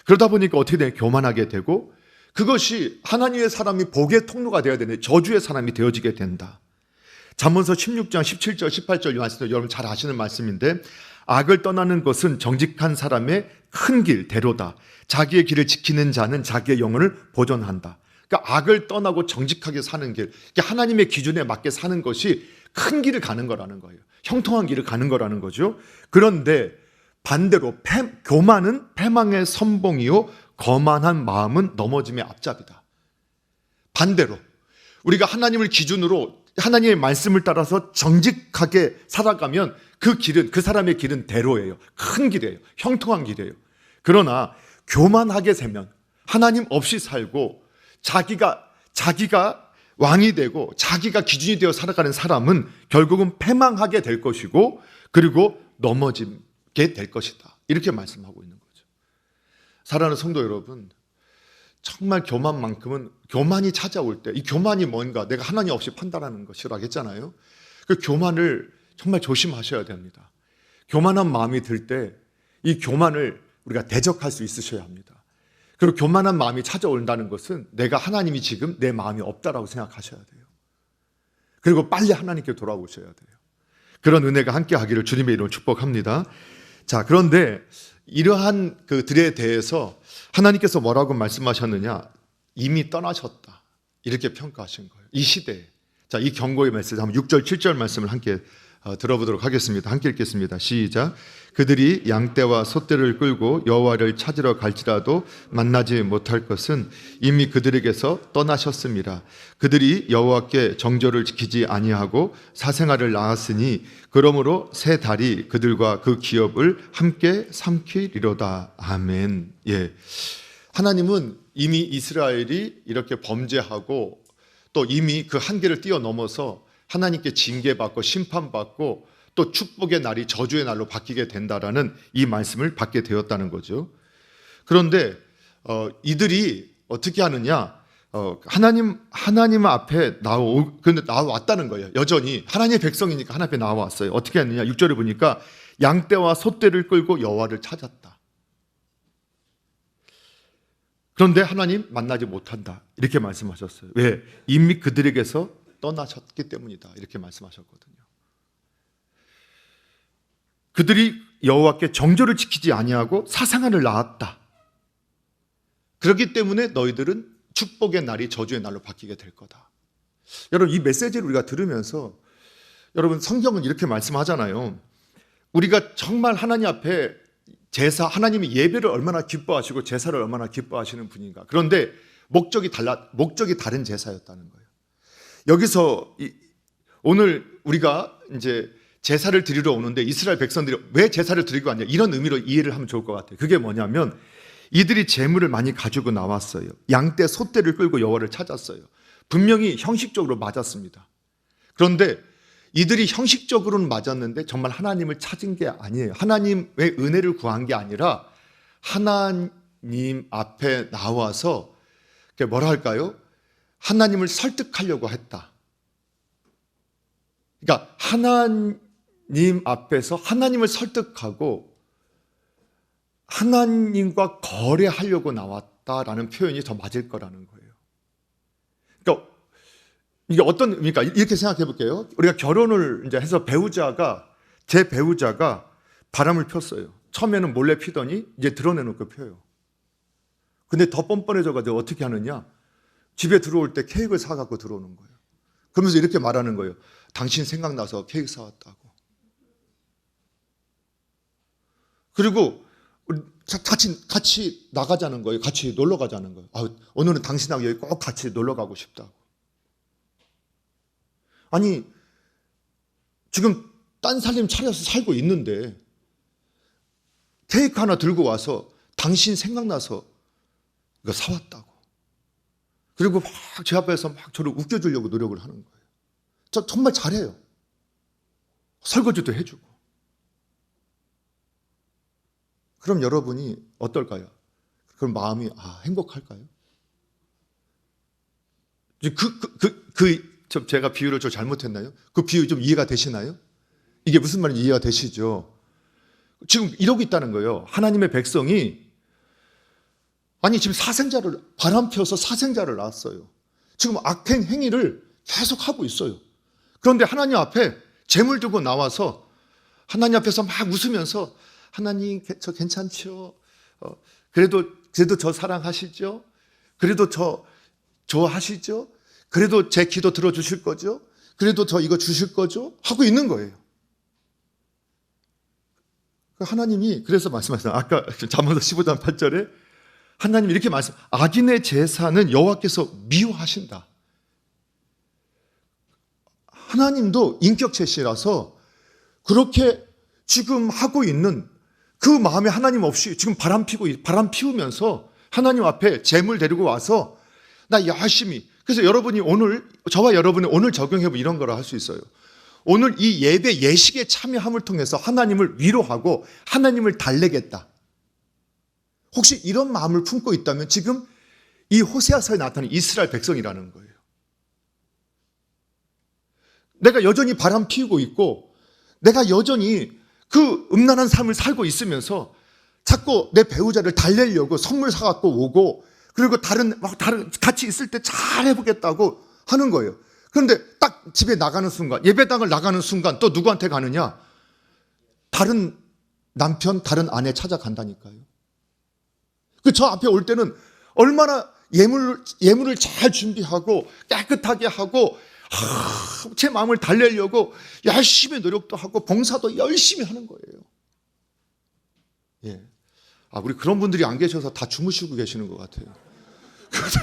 그러다 보니까 어떻게 돼요? 교만하게 되고, 그것이 하나님의 사람이 복의 통로가 되어야 되는데 저주의 사람이 되어지게 된다. 잠언서 16장 17절 18절 말씀도 여러분 잘 아시는 말씀인데, 악을 떠나는 것은 정직한 사람의 큰 대로다. 자기의 길을 지키는 자는 자기의 영혼을 보존한다. 그러니까 악을 떠나고 정직하게 사는 길, 하나님의 기준에 맞게 사는 것이 큰 길을 가는 거라는 거예요. 형통한 길을 가는 거라는 거죠. 그런데 반대로 교만은 패망의 선봉이요 거만한 마음은 넘어짐의 앞잡이다. 반대로 우리가 하나님을 기준으로 하나님의 말씀을 따라서 정직하게 살아가면 그 사람의 길은 대로예요. 큰 길이에요. 형통한 길이에요. 그러나 교만하게 세면, 하나님 없이 살고 자기가 왕이 되고 자기가 기준이 되어 살아가는 사람은 결국은 패망하게 될 것이고, 그리고 넘어지게 될 것이다. 이렇게 말씀하고 있는 거죠. 사랑하는 성도 여러분, 정말 교만이 찾아올 때, 이 교만이 뭔가 내가 하나님 없이 판단하는 것이라고 했잖아요. 그 교만을 정말 조심하셔야 됩니다. 교만한 마음이 들 때 이 교만을 우리가 대적할 수 있으셔야 합니다. 그리고 교만한 마음이 찾아온다는 것은 내가 하나님이 지금 내 마음이 없다라고 생각하셔야 돼요. 그리고 빨리 하나님께 돌아오셔야 돼요. 그런 은혜가 함께 하기를 주님의 이름으로 축복합니다. 자, 그런데 이러한 그들에 대해서 하나님께서 뭐라고 말씀하셨느냐? 이미 떠나셨다. 이렇게 평가하신 거예요. 이 시대에. 자, 이 경고의 메시지 한번 6절, 7절 말씀을 함께 들어보도록 하겠습니다. 함께 읽겠습니다. 시작. 그들이 양떼와 소떼를 끌고 여호와를 찾으러 갈지라도 만나지 못할 것은 이미 그들에게서 떠나셨습니다. 그들이 여호와께 정절을 지키지 아니하고 사생아를 낳았으니 그러므로 새 달이 그들과 그 기업을 함께 삼키리로다. 아멘. 예. 하나님은 이미 이스라엘이 이렇게 범죄하고 또 이미 그 한계를 뛰어넘어서 하나님께 징계받고 심판받고 또 축복의 날이 저주의 날로 바뀌게 된다라는 이 말씀을 받게 되었다는 거죠. 그런데 이들이 어떻게 하느냐? 하나님 앞에 나왔다는 거예요. 여전히 하나님의 백성이니까 하나님 앞에 나왔어요. 어떻게 했느냐? 6절에 보니까 양떼와 소떼를 끌고 여호와를 찾았다. 그런데 하나님 만나지 못한다. 이렇게 말씀하셨어요. 왜? 이미 그들에게서 떠나셨기 때문이다. 이렇게 말씀하셨거든요. 그들이 여호와께 정절을 지키지 아니하고 사생아를 낳았다. 그렇기 때문에 너희들은 축복의 날이 저주의 날로 바뀌게 될 거다. 여러분, 이 메시지를 우리가 들으면서, 여러분, 성경은 이렇게 말씀하잖아요. 우리가 정말 하나님 앞에 하나님이 예배를 얼마나 기뻐하시고 제사를 얼마나 기뻐하시는 분인가. 그런데 목적이 다른 제사였다는 거예요. 여기서 오늘 우리가 이제 제사를 드리러 오는데 이스라엘 백성들이 왜 제사를 드리고 왔냐, 이런 의미로 이해를 하면 좋을 것 같아요. 그게 뭐냐면 이들이 재물을 많이 가지고 나왔어요. 양떼, 소떼를 끌고 여호와를 찾았어요. 분명히 형식적으로 맞았습니다. 그런데 이들이 형식적으로는 맞았는데 정말 하나님을 찾은 게 아니에요. 하나님의 은혜를 구한 게 아니라 하나님 앞에 나와서 뭐라 할까요? 하나님을 설득하려고 했다. 그러니까 하나님 앞에서 하나님을 설득하고 하나님과 거래하려고 나왔다라는 표현이 더 맞을 거라는 거예요. 그러니까 이게 어떤 의미일까? 이렇게 생각해 볼게요. 우리가 결혼을 이제 해서 제 배우자가 바람을 폈어요. 처음에는 몰래 피더니 이제 드러내놓고 펴요. 근데 더 뻔뻔해져가지고 어떻게 하느냐? 집에 들어올 때 케이크를 사갖고 들어오는 거예요. 그러면서 이렇게 말하는 거예요. 당신 생각나서 케이크 사왔다고. 그리고 같이 나가자는 거예요. 같이 놀러 가자는 거예요. 오늘은 당신하고 여기 꼭 같이 놀러 가고 싶다고. 아니, 지금 딴 살림 차려서 살고 있는데 케이크 하나 들고 와서 당신 생각나서 이거 사왔다고. 그리고 막 제 앞에서 막 저를 웃겨주려고 노력을 하는 거예요. 저 정말 잘해요. 설거지도 해주고. 그럼 여러분이 어떨까요? 그럼 마음이 행복할까요? 제가 비유를 좀 잘못했나요? 그 비유 좀 이해가 되시나요? 이게 무슨 말인지 이해가 되시죠? 지금 이러고 있다는 거예요. 하나님의 백성이 지금 바람 펴서 사생자를 낳았어요. 지금 악행 행위를 계속 하고 있어요. 그런데 하나님 앞에 재물 들고 나와서 하나님 앞에서 막 웃으면서 하나님 저 괜찮죠? 그래도 저 사랑하시죠? 그래도 저 좋아하시죠? 그래도 제 기도 들어주실 거죠? 그래도 저 이거 주실 거죠? 하고 있는 거예요. 하나님이 그래서 말씀하셨어요. 아까 잠언서 15장 8절에 하나님이 이렇게 악인의 제사는 여호와께서 미워하신다. 하나님도 인격체시라서 그렇게 지금 하고 있는 그 마음에 하나님 없이 지금 바람 피우면서 하나님 앞에 재물 데리고 와서 나 열심히. 그래서 저와 여러분이 오늘 적용해보면 이런 거라 할 수 있어요. 오늘 이 예배 예식에 참여함을 통해서 하나님을 위로하고 하나님을 달래겠다. 혹시 이런 마음을 품고 있다면 지금 이 호세아서에 나타난 이스라엘 백성이라는 거예요. 내가 여전히 바람 피우고 있고 내가 여전히 그 음란한 삶을 살고 있으면서 자꾸 내 배우자를 달래려고 선물 사갖고 오고 그리고 다른 같이 있을 때 잘 해보겠다고 하는 거예요. 그런데 딱 집에 나가는 순간, 예배당을 나가는 순간 또 누구한테 가느냐? 다른 남편, 다른 아내 찾아간다니까요. 저 앞에 올 때는 얼마나 예물을 잘 준비하고 깨끗하게 하고 제 마음을 달래려고 열심히 노력도 하고 봉사도 열심히 하는 거예요. 예. 우리 그런 분들이 안 계셔서 다 주무시고 계시는 것 같아요.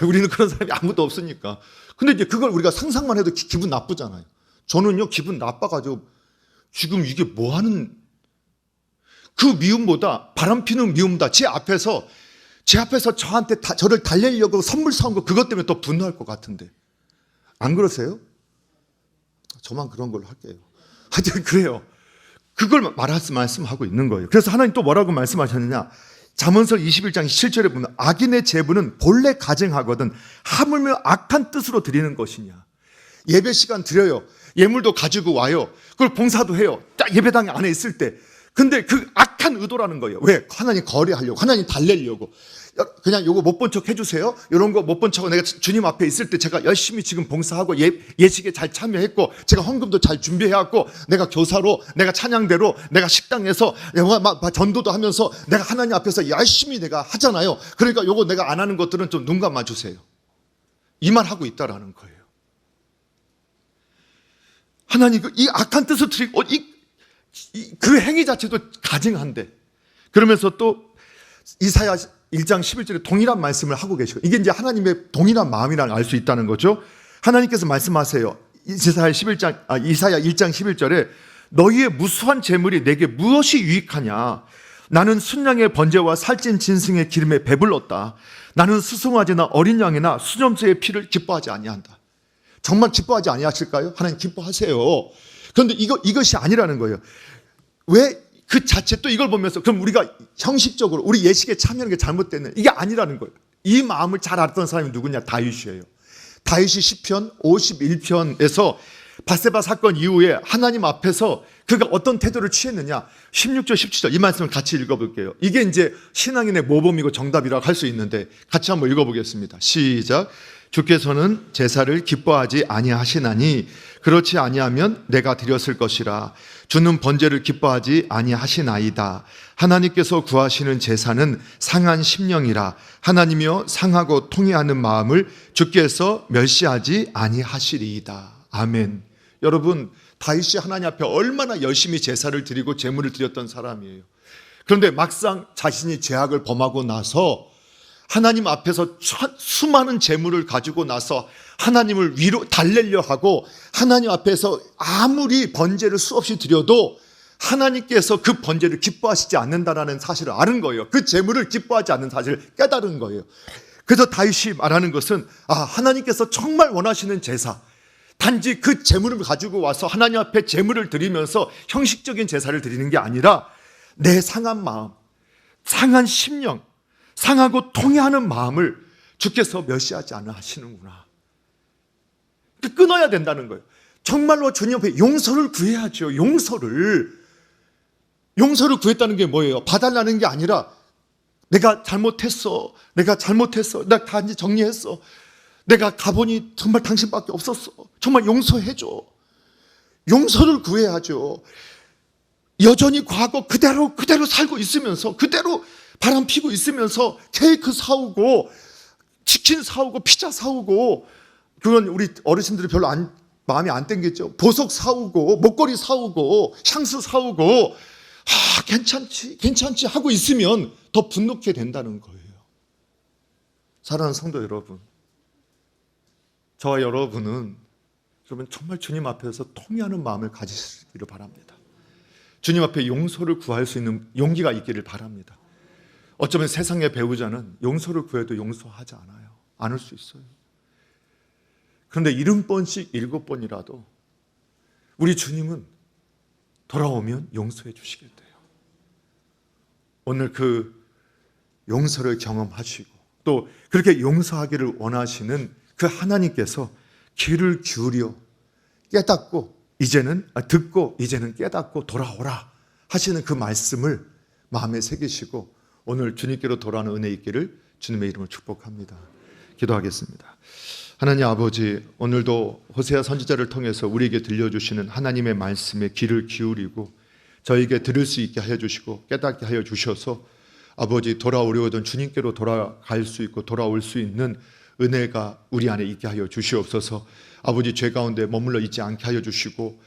우리는 그런 사람이 아무도 없으니까. 근데 이제 그걸 우리가 상상만 해도 기분 나쁘잖아요. 저는요, 기분 나빠가지고 지금 이게 뭐 하는, 그 미움보다, 바람 피는 미움보다 제 앞에서 저한테 저를 달래려고 선물 사온 거 그것 때문에 더 분노할 것 같은데. 안 그러세요? 저만 그런 걸로 할게요. 하여튼 그래요. 그걸 말씀하고 있는 거예요. 그래서 하나님 또 뭐라고 말씀하셨느냐? 잠언서 21장 7절에 보면 악인의 제부는 본래 가증하거든 하물며 악한 뜻으로 드리는 것이냐. 예배 시간 드려요. 예물도 가지고 와요. 그걸 봉사도 해요. 딱 예배당 안에 있을 때. 근데 그 악한 의도라는 거예요. 왜? 하나님 거래하려고, 하나님 달래려고. 그냥 요거 못 본 척 해주세요. 이런 거 못 본 척하고 내가 주님 앞에 있을 때 제가 열심히 지금 봉사하고 예식에 잘 참여했고 제가 헌금도 잘 준비해왔고 내가 교사로 내가 찬양대로 내가 식당에서 전도도 하면서 내가 하나님 앞에서 열심히 내가 하잖아요. 그러니까 요거 내가 안 하는 것들은 좀 눈 감아주세요. 이 말하고 있다라는 거예요. 하나님 이 악한 뜻을 드리고 그 행위 자체도 가증한데, 그러면서 또 이사야 1장 11절에 동일한 말씀을 하고 계시고, 이게 이제 하나님의 동일한 마음이라는 걸 알 수 있다는 거죠. 하나님께서 말씀하세요. 이사야 1장 11절에 너희의 무수한 재물이 내게 무엇이 유익하냐? 나는 순양의 번제와 살찐 진승의 기름에 배불렀다. 나는 수송아지나 어린 양이나 수염소의 피를 기뻐하지 아니한다. 정말 기뻐하지 아니하실까요? 하나님 기뻐하세요. 그런데 이것이 아니라는 거예요. 왜 그 자체 또 이걸 보면서 그럼 우리가 형식적으로 우리 예식에 참여하는 게 잘못됐네, 이게 아니라는 거예요. 이 마음을 잘 알았던 사람이 누구냐? 다윗이에요. 다윗이 시편 51편에서 밧세바 사건 이후에 하나님 앞에서 그가 어떤 태도를 취했느냐, 16절 17절 이 말씀을 같이 읽어볼게요. 이게 이제 신앙인의 모범이고 정답이라고 할 수 있는데 같이 한번 읽어보겠습니다. 시작. 주께서는 제사를 기뻐하지 아니하시나니 그렇지 아니하면 내가 드렸을 것이라. 주는 번제를 기뻐하지 아니하시나이다. 하나님께서 구하시는 제사는 상한 심령이라. 하나님이여 상하고 통회하는 마음을 주께서 멸시하지 아니하시리이다. 아멘. 여러분, 다윗이 하나님 앞에 얼마나 열심히 제사를 드리고 제물을 드렸던 사람이에요. 그런데 막상 자신이 죄악을 범하고 나서 하나님 앞에서 수많은 제물을 가지고 나서 하나님을 달래려 하고, 하나님 앞에서 아무리 번제를 수없이 드려도 하나님께서 그 번제를 기뻐하시지 않는다는 사실을 아는 거예요. 그 제물을 기뻐하지 않는 사실을 깨달은 거예요. 그래서 다윗이 말하는 것은 하나님께서 정말 원하시는 제사, 단지 그 제물을 가지고 와서 하나님 앞에 제물을 드리면서 형식적인 제사를 드리는 게 아니라 내 상한 마음, 상한 심령, 상하고 통회하는 마음을 주께서 멸시하지 않아 하시는구나. 끊어야 된다는 거예요. 정말로 주님 앞에 용서를 구해야죠. 용서를 구했다는 게 뭐예요? 봐달라는 게 아니라 내가 잘못했어. 나 단지 정리했어. 내가 가보니 정말 당신밖에 없었어. 정말 용서해줘. 용서를 구해야죠. 여전히 과거 그대로 살고 있으면서, 그대로 바람 피고 있으면서 케이크 사오고 치킨 사오고 피자 사오고, 그건 우리 어르신들이 별로 마음이 안 땡겼죠. 보석 사오고 목걸이 사오고 향수 사오고 괜찮지 하고 있으면 더 분노케 된다는 거예요. 사랑하는 성도 여러분, 저와 여러분은 정말 주님 앞에서 통회하는 마음을 가지시기를 바랍니다. 주님 앞에 용서를 구할 수 있는 용기가 있기를 바랍니다. 어쩌면 세상의 배우자는 용서를 구해도 용서하지 않을 수 있어요. 그런데 70번씩 7번이라도 우리 주님은 돌아오면 용서해 주시겠대요. 오늘 그 용서를 경험하시고 또 그렇게 용서하기를 원하시는 그 하나님께서 귀를 기울여 깨닫고 듣고 이제는 깨닫고 돌아오라 하시는 그 말씀을 마음에 새기시고 오늘 주님께로 돌아오는 은혜 있기를 주님의 이름으로 축복합니다. 기도하겠습니다. 하나님 아버지, 오늘도 호세아 선지자를 통해서 우리에게 들려주시는 하나님의 말씀에 귀를 기울이고 저에게 들을 수 있게 하여 주시고 깨닫게 하여 주셔서 아버지, 돌아오려던 주님께로 돌아갈 수 있고 돌아올 수 있는 은혜가 우리 안에 있게 하여 주시옵소서. 아버지, 죄 가운데 머물러 있지 않게 하여 주시고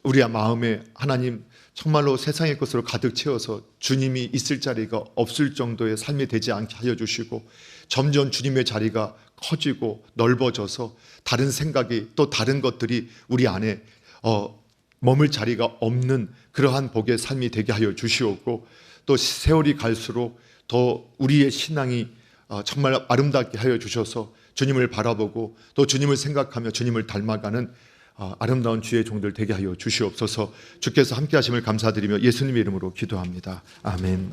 우리의 마음에 하나님 정말로 세상의 것으로 가득 채워서 주님이 있을 자리가 없을 정도의 삶이 되지 않게 하여 주시고 점점 주님의 자리가 커지고 넓어져서 다른 생각이 또 다른 것들이 우리 안에 머물 자리가 없는 그러한 복의 삶이 되게 하여 주시옵고 또 세월이 갈수록 더 우리의 신앙이 정말 아름답게 하여 주셔서 주님을 바라보고 또 주님을 생각하며 주님을 닮아가는 아름다운 주의 종들 되게 하여 주시옵소서. 주께서 함께 하심을 감사드리며 예수님의 이름으로 기도합니다. 아멘.